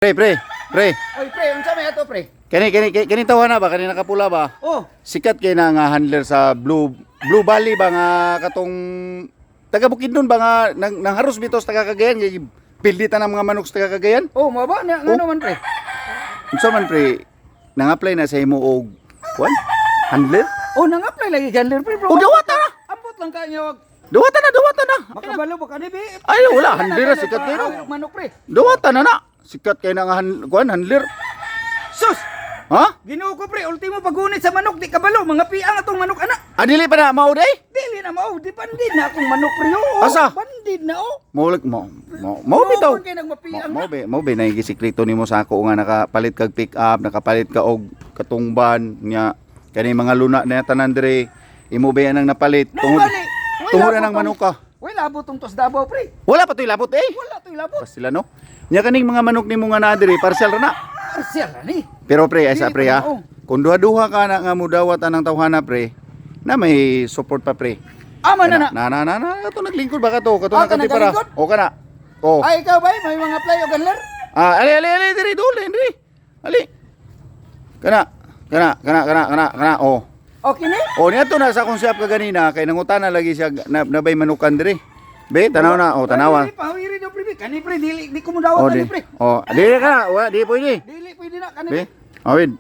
Pre. Oy, pre, unsa may ato, pre? Kani tawana ba kani nakapula ba? Oh, Sikat kay na nga handler sa Blue Valley ba nga katong taga Bukidnon ba nga nang haros bitos taga Cagayan kay pilditan ang mga manok sa taga Cagayan? oh, mo ba nga naman, pre? Unsa man pre? Nang-apply na sa imo og kuan? Handler? Oh, nang-apply lagi gandler, pre, bro. O dawata na. Ambot lang kanya wag. Dawata na. Makabalo ba kani, be? Ay wala handler na sikat kay no. Manok, pre. Dawata na. Sikat kay na nga kuan handler. Sus! Ha? Ginoo ko, pre, ultimo pagunit sa manok, di kabalo, mga piang atong manok ana. Dili pa na mao day? Dili na mao, di pandid na akong manok, pre. Oh, Asa? Bandid na, oh. Mo bitaw. Kung kay nagmapiang na. Mo be na gisikreto nimo sa ako nga nakapalit kag pick up, nakapalit ka og katungban nya kani mga luna na tanan dire imo be nang napalit tungod na nang manuka. Wala labot tong tos Davao, pre. Wala pa toy labot eh. Wala to'y labot. Pastila no. Nya kaning mga manok nimo nga naa dire parcel ra na. Parcel na ni. Pero pre ay sa pre ha. Oo. Kung duha-duha ka na nga mudawat anang tawhana pre, na may support pa pre. Ama na. Na kato naglingkod ba kato Ah, ka nakati para. naglingkod? O kana. O. Ay, ikaw ba? May mga play o gandler? Ali diri duli diri. Ali. Kana. Oh. Okay ni? O niya to na sa akong siyap kaganina kay nangutana lagi siya nabay manukan diri. Be tanaw na, tanawa. Dili pa hawiri daw, pre. Kani, pre, dili ko mo dawat di. kani, pre. Dili ka, wala di pwede. Dili pwede na kani. Be. Awid.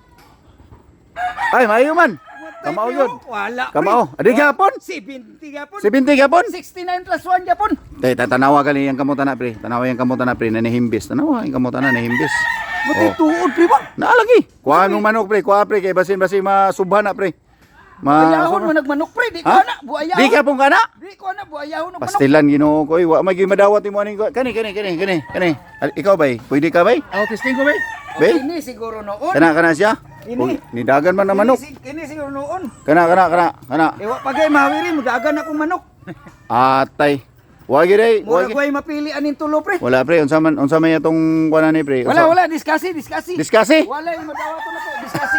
Ay, mayo man. Kamao yun. Wala. Kamao. Adi gapon. 70 gapon. 70 gapon. 69 plus 1 gapon. Tanawa ka yang kamutan na pre. Tanawa yang kamutan na pre na nahimbis. Tanawa yang kamutan na nahimbis. Mati tuod, pre ba? Naalagi. Kuha mong manok pre, kuha pre kay basin masubhan na pre. Buayahon mo nagmanok, pre. Di ko Ha? na. Buayahon. Di ka pong kana? Di ko na. Buayahon ng manok. Pastilan Ginoo ko, wa may gimadawat imo aning kani. Ikaw bay, pwede ka bay? Oh, testing ko, pre. Be? Kini siguro noon. Kana siya? Ini. O, nidagan man na manok. Kini siguro noon. Kana. Ewa pagay mahawiri mo dagan akong manok. Atay. Wagi day, Mura wagi. ko ay mapili anin tulo, pre. Wala pre, unsa may atong kuana ni pre? Wala, diskusi. Diskasi? Wala yung madawato na po, diskusi.